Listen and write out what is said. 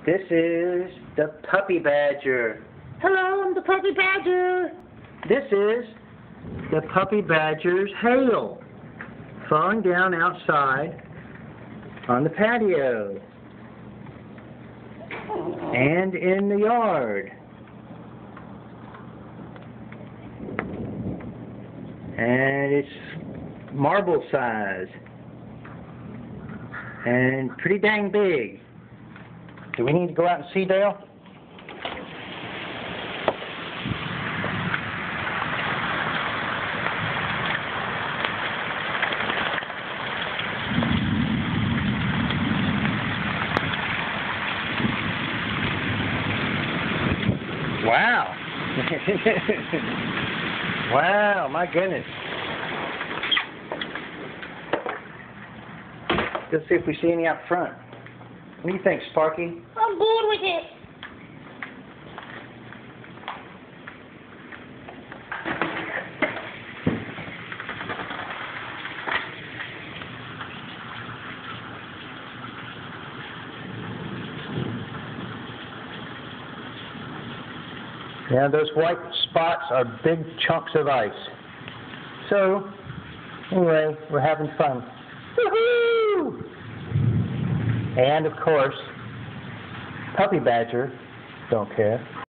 This is the puppy badger. Hello, I'm the puppy badger. This is the puppy badger's hail falling down outside on the patio and in the yard. And it's marble size and pretty dang big. Do we need to go out and see, Dale? Wow. Wow, my goodness. Let's see if we see any out front. What do you think, Sparky? I'm bored with it. Yeah, those white spots are big chunks of ice. So, anyway, we're having fun. Woohoo! And, of course, puppy badger don't care.